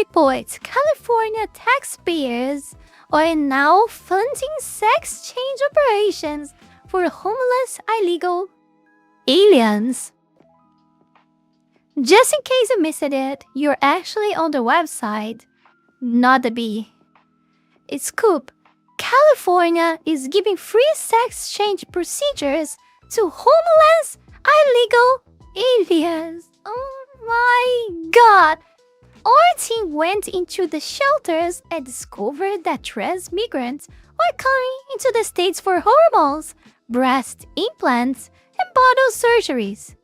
reports California taxpayers are now funding sex change operations for homeless illegal aliens. Just in case you missed it, you're actually on the website, not the B. Scoop. California is giving free sex change procedures to homeless illegal aliens. Oh my god! Our team went into the shelters and discovered that trans migrants are coming into the States for hormones, breast implants, and bottle surgeries.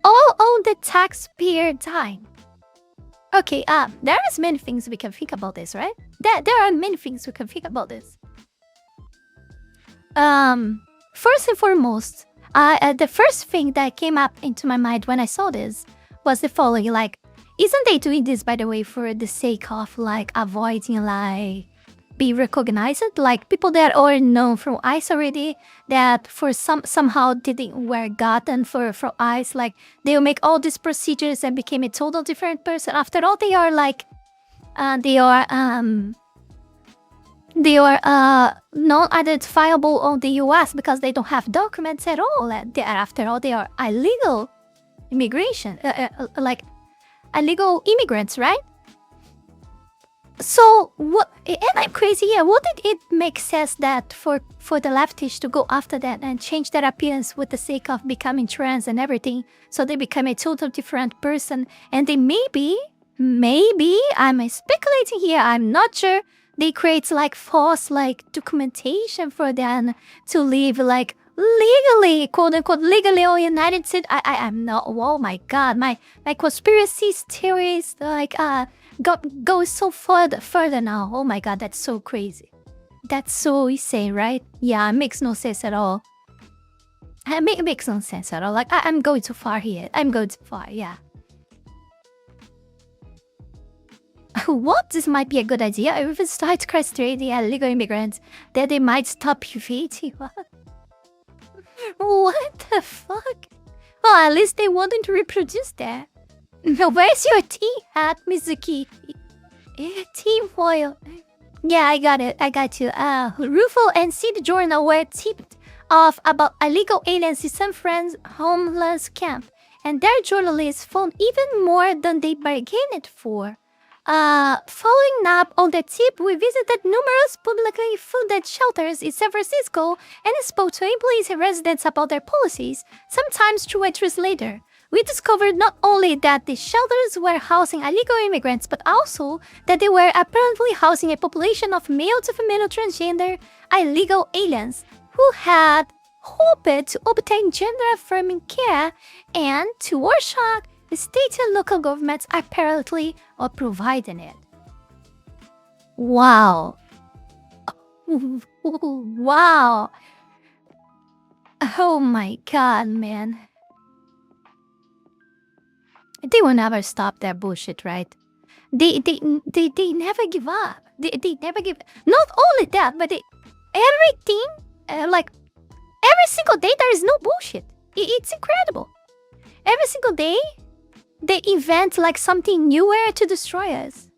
All on the taxpayer dime. Okay, there is many things we can think about this, right? There are many things we can think about this. First and foremost, the first thing that came up into my mind when I saw this was the following, like, isn't they doing this, by the way, for the sake of, like, avoiding, like, be recognized? Like, people that are known from ICE already, that for somehow were gotten for ICE, like, they'll make all these procedures and became a total different person. After all, they are, like, they are non-identifiable on the US because they don't have documents at all. After all, they are illegal immigration, like illegal immigrants, right? So what? And I'm crazy. Yeah, wouldn't it make sense that for the leftists to go after that and change their appearance with the sake of becoming trans and everything, so they become a total different person, and they maybe I'm speculating here. I'm not sure. They create like false like documentation for them to live like legally, quote unquote, legally on United States. I'm not. Oh my god, my conspiracy theories like go so further now. Oh my god, that's so crazy. That's so insane, right? Yeah, it makes no sense at all. It makes no sense at all. Like I'm going too far here. I'm going too far. Yeah. What? This might be a good idea. If we start castrating illegal immigrants, then they might stop evading. What the fuck? Well, at least they wanted to reproduce there. Where's your tea hat, Mizuki? Tea foil. Yeah, I got it. I got you. Rufo and Seed Journal were tipped off about illegal aliens in San Fran's homeless camp, and their journalists found even more than they bargained for. Following up on the tip, we visited numerous publicly funded shelters in San Francisco and spoke to employees and residents about their policies, sometimes through a translator. We discovered not only that the shelters were housing illegal immigrants, but also that they were apparently housing a population of male to female transgender illegal aliens who had hoped to obtain gender-affirming care, and to our shock, the state and local governments apparently are providing it. Wow. Wow. Oh my god, man. They will never stop their bullshit, right? They never give up. They never give. Not only that, but everything, like every single day, there is no bullshit. It's incredible. Every single day, they invent like something newer to destroy us.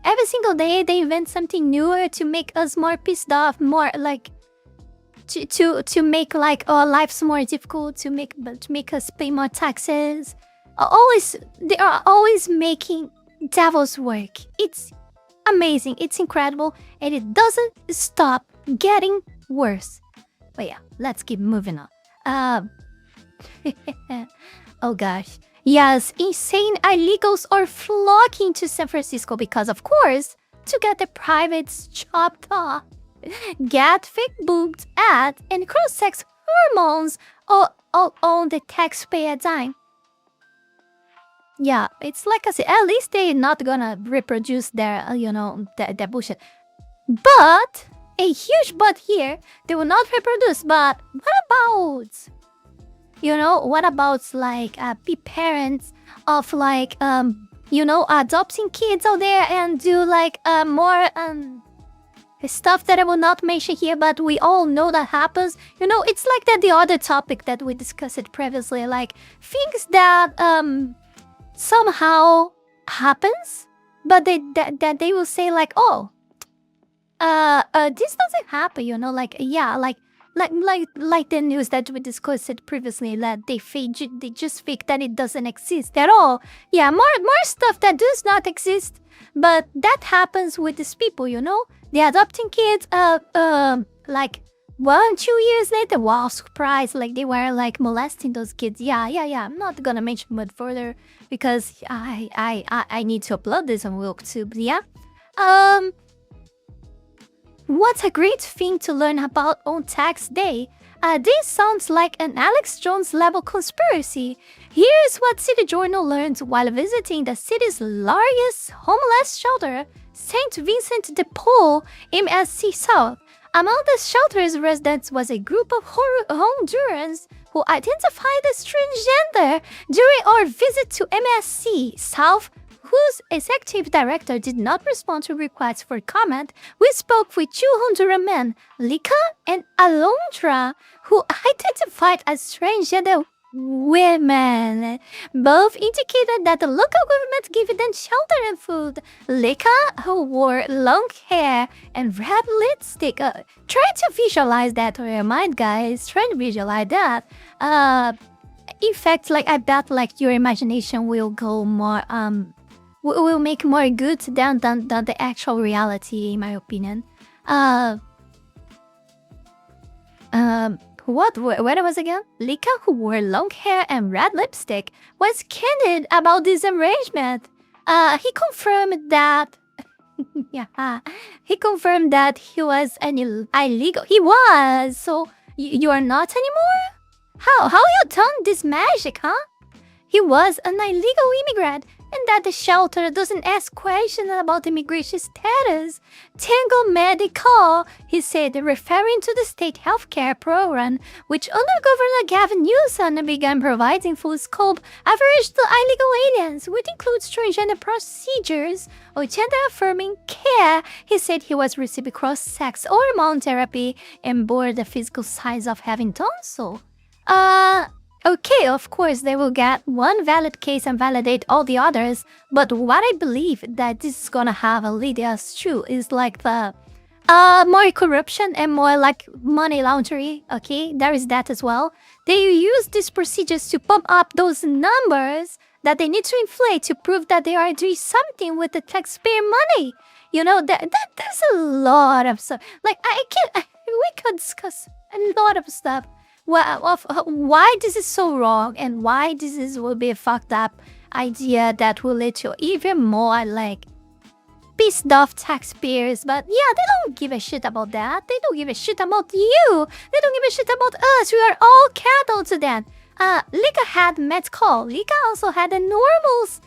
Every single day, they invent something newer to make us more pissed off, more like to make like our lives more difficult, to make us pay more taxes. They are always making devil's work. It's amazing, it's incredible, and it doesn't stop getting worse. But yeah, let's keep moving on. Oh gosh. Yes, insane illegals are flocking to San Francisco because, of course, to get their privates chopped off, get fake boobs ads, and cross-sex hormones all on the taxpayer dime. Yeah, it's like I said, at least they're not gonna reproduce their, their bullshit. But, a huge but here, they will not reproduce, but what about... what about like be parents of like adopting kids out there and do like more Stuff that I will not mention here, but we all know that happens. You know, it's like that the other topic that we discussed previously, like things that somehow happens, but that they will say like, oh, this doesn't happen, you know, like yeah, like the news that we discussed previously, that they just fake that it doesn't exist at all. Yeah, more stuff that does not exist, but that happens with these people, you know. They're adopting kids, like 1-2 years later, wow, surprise, like they were like molesting those kids. Yeah. I'm not gonna mention much further because I need to upload this on WilkTube. Yeah. What's a great thing to learn about on tax day? This sounds like an Alex Jones level conspiracy. Here's what City Journal learned while visiting the city's largest homeless shelter, St. Vincent de Paul, MSC South. Among the shelter's residents was a group of Hondurans who identified as transgender during our visit to MSC South, whose executive director did not respond to requests for comment. We spoke with 2 Honduran men, Lika and Alondra, who identified as transgender women. Both indicated that the local government gave them shelter and food. Lika, who wore long hair and red lipstick. Try to visualize that to your mind, guys. Try to visualize that. In fact, like I bet like your imagination will go more will make more good than the actual reality, in my opinion. What? Where was again? Lika, who wore long hair and red lipstick, was candid about this arrangement. He confirmed that. He confirmed that he was an illegal. He was. So you are not anymore? How you done this magic, huh? He was an illegal immigrant, and that the shelter doesn't ask questions about immigration status. Tango Medical, he said, referring to the state healthcare program, which under Governor Gavin Newsom began providing full scope coverage to illegal aliens, which includes transgender procedures or gender-affirming care. He said he was receiving cross-sex hormone therapy and bore the physical signs of having done so. Okay, of course, they will get one valid case and validate all the others, but what I believe that this is gonna have a lead us to is like the more corruption and more like money laundering. Okay, there is that as well. They use these procedures to pump up those numbers that they need to inflate to prove that they are doing something with the taxpayer money. You know, there's a lot of stuff. Like we could discuss a lot of stuff. Why this is so wrong and why this will be a fucked up idea that will lead to even more like pissed off taxpayers. But yeah, they don't give a shit about that. They don't give a shit about you. They don't give a shit about us. We are all cattle to them. Lika had medical. Lika also had enormous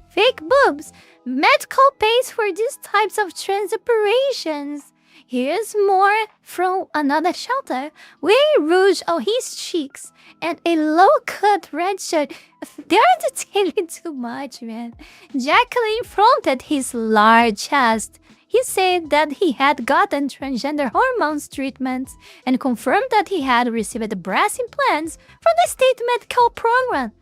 fake boobs. Medical pays for these types of trans operations. Here's more from another shelter. Wearing rouge on his cheeks and a low-cut red shirt. They are detailing too much, man. Jacqueline fronted his large chest. He said that he had gotten transgender hormones treatments and confirmed that he had received breast implants from the state medical program.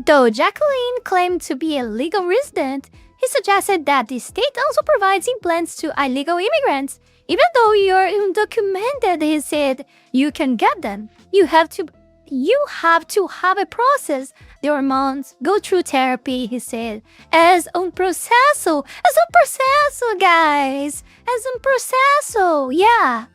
Though Jacqueline claimed to be a legal resident, he suggested that the state also provides implants to illegal immigrants. Even though you're undocumented, he said, you can get them. You have to have a process. The hormones go through therapy, he said. As un processo, guys. As un processo, yeah.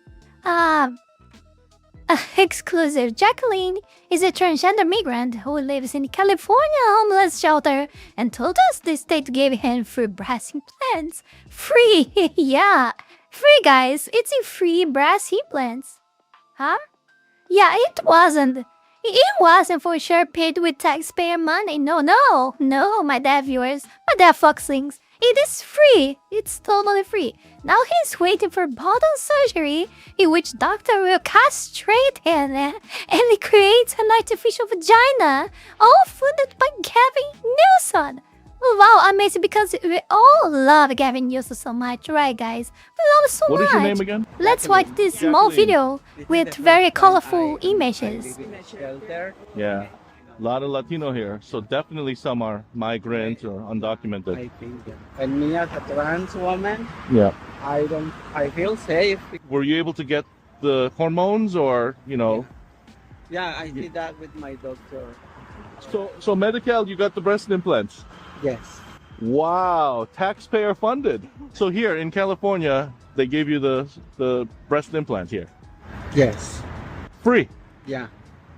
Exclusive. Jacqueline is a transgender migrant who lives in California homeless shelter and told us the state gave him free breast implants. Free, yeah. Free, guys. It's in free breast implants. Huh? Yeah, it wasn't. It wasn't for sure paid with taxpayer money. No, my dear viewers, my dear foxlings. It is free. It's totally free. Now he's waiting for bottom surgery, in which doctor will castrate him and create an artificial vagina, all funded by Gavin Newsom. Oh, wow, amazing, because we all love Gavin Newsom so much, right, guys? We love it so What much. is your name again? Let's watch this small Jacqueline. video with very colorful images. Yeah. A lot of Latino here, so definitely some are migrants or undocumented. I think, and me as a trans woman, Yeah. I feel safe. Were you able to get the hormones or, Yeah, I did that with my doctor. So Medi-Cal, you got the breast implants? Yes. Wow, taxpayer funded. So here in California, they gave you the breast implant here. Yes. Free. Yeah.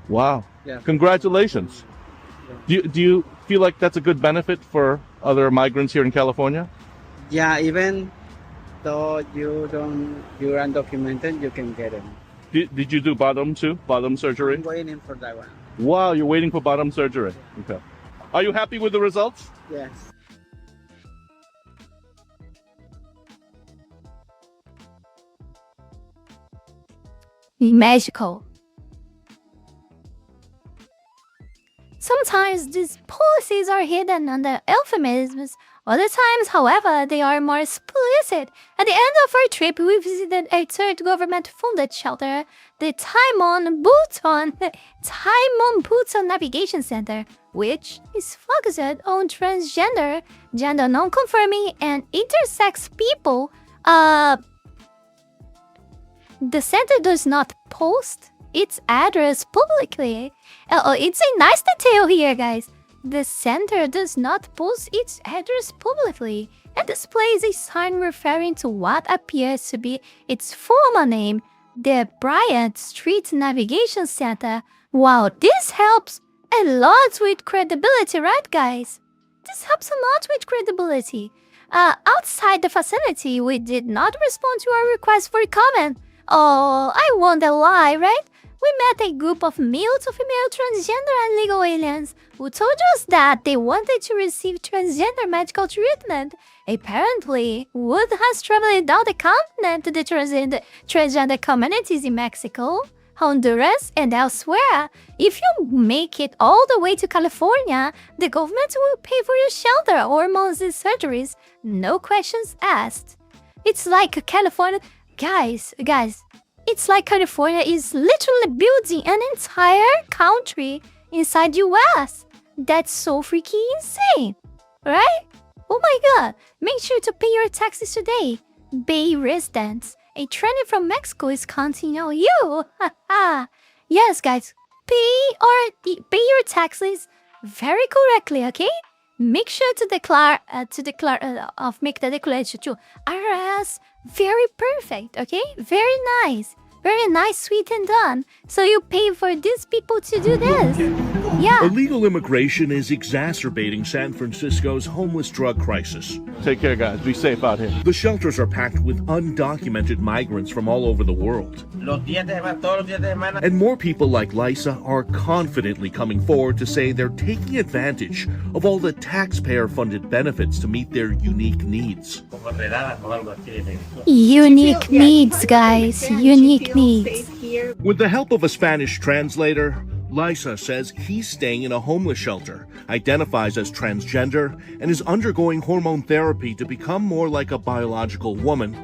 Wow. Yeah. Congratulations. Do you feel like that's a good benefit for other migrants here in California? Yeah, even though you're undocumented, you can get it. Did you do bottom too? Bottom surgery? I'm waiting for that one. Wow, you're waiting for bottom surgery. Okay. Are you happy with the results? Yes. Magical. Sometimes these policies are hidden under euphemisms. Other times, however, they are more explicit. At the end of our trip, we visited a third government-funded shelter, the Taimon Bhutan Navigation Center, which is focused on transgender, gender non-conforming, and intersex people. The center does not post its address publicly. It's a nice detail here, guys. The center does not post its address publicly and displays a sign referring to what appears to be its former name, the Bryant Street Navigation Center. Wow, this helps a lot with credibility, right, guys? This helps a lot with credibility. Outside the facility, we did not respond to our request for comment. Oh, I won't lie, right? We met a group of male to female transgender and legal aliens who told us that they wanted to receive transgender medical treatment. Apparently, Wood has traveled down the continent to the transgender communities in Mexico, Honduras, and elsewhere. If you make it all the way to California, the government will pay for your shelter, hormones, and surgeries. No questions asked. It's like California... Guys, it's like California is literally building an entire country inside US. That's so freaking insane, right? Oh my god, make sure to pay your taxes today. Bay residents, a trainee from Mexico is counting on you. Yes, guys, pay your taxes very correctly, okay? Make sure to make the declaration to IRS. Very perfect, okay? Very nice, sweet and done. So you pay for these people to do this. Yeah. Illegal immigration is exacerbating San Francisco's homeless drug crisis. Take care, guys. Be safe out here. The shelters are packed with undocumented migrants from all over the world. And more people like Lisa are confidently coming forward to say they're taking advantage of all the taxpayer-funded benefits to meet their unique needs. Unique needs, guys. Unique needs. With the help of a Spanish translator, Lisa says he's staying in a homeless shelter, identifies as transgender, and is undergoing hormone therapy to become more like a biological woman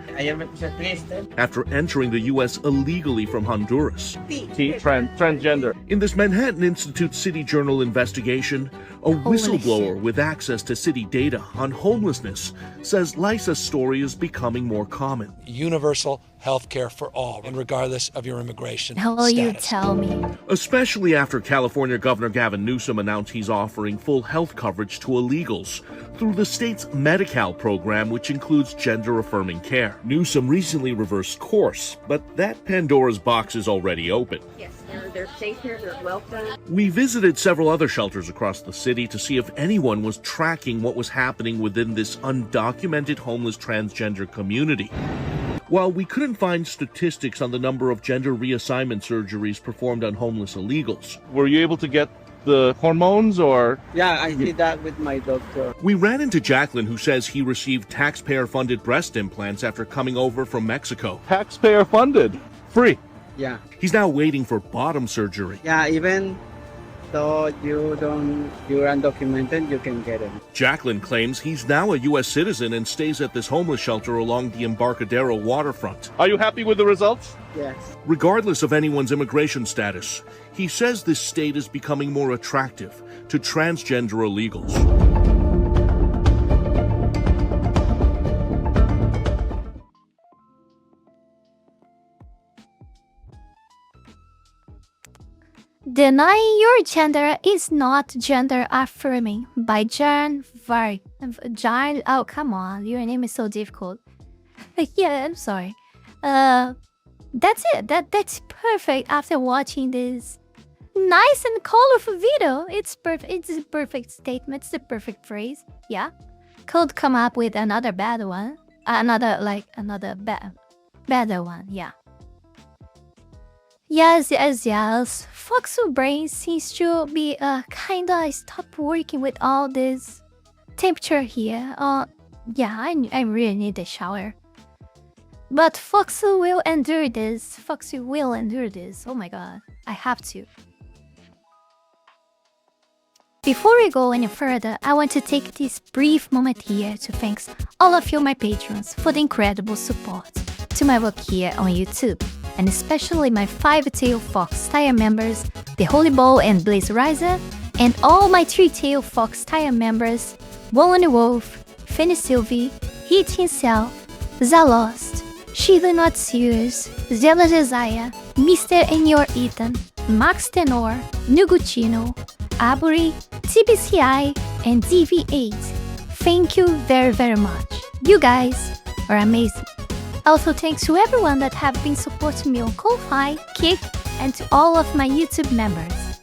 after entering the U.S. illegally from Honduras. Transgender. In this Manhattan Institute City Journal investigation, a whistleblower with access to city data on homelessness says Lisa's story is becoming more common. Universal health care for all, and regardless of your immigration Hello, status. you tell me. Especially after California Governor Gavin Newsom announced he's offering full health coverage to illegals through the state's Medi-Cal program, which includes gender-affirming care. Newsom recently reversed course, but that Pandora's box is already open. Yes, they're safe here, they're welcome. We visited several other shelters across the city to see if anyone was tracking what was happening within this undocumented homeless transgender community. While we couldn't find statistics on the number of gender reassignment surgeries performed on homeless illegals, Were you able to get the hormones or... Yeah, I did that with my doctor. we ran into Jacqueline, who says he received taxpayer-funded breast implants after coming over from Mexico. Taxpayer funded. Free. Yeah. He's now waiting for bottom surgery. Yeah, even So you're undocumented, you can get it. Jacqueline claims he's now a U.S. citizen and stays at this homeless shelter along the Embarcadero waterfront. Are you happy with the results? Yes. Regardless of anyone's immigration status, he says this state is becoming more attractive to transgender illegals. Denying your gender is not gender affirming by Jan Varg. Oh, come on, your name is so difficult. Yeah, I'm sorry. That's it. That's perfect after watching this nice and colorful video. It's perfect. It's a perfect statement. It's a perfect phrase. Yeah. Could come up with another bad one. Another better one. Yeah. Yes. Fox's brain seems to be kinda stopped working with all this temperature here. Yeah, I really need a shower. But Fox will endure this. Oh my god, I have to. Before we go any further, I want to take this brief moment here to thank all of you, my patrons, for the incredible support to my work here on YouTube, and especially my 5-tailed fox tier members, the Holy Bowl and Blaze Riser, and all my 3-tailed fox tier members, Wolony Wolf, Fanny Sylvie, Heat Himself, Zalost, Sheila Not Serious, Zella Josiah, Mr. and Your Ethan, Max Tenor, Nuguchino, Aburi, TBCI, and DV8. Thank you very, very much. You guys are amazing. Also, thanks to everyone that have been supporting me on Ko-Fi, Kick, and to all of my YouTube members.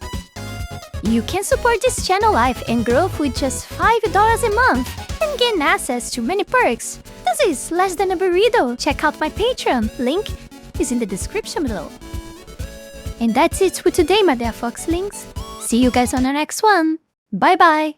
You can support this channel life and growth with just $5 a month and gain access to many perks. This is less than a burrito. Check out my Patreon. Link is in the description below. And that's it for today, my dear Foxlings. See you guys on the next one. Bye bye.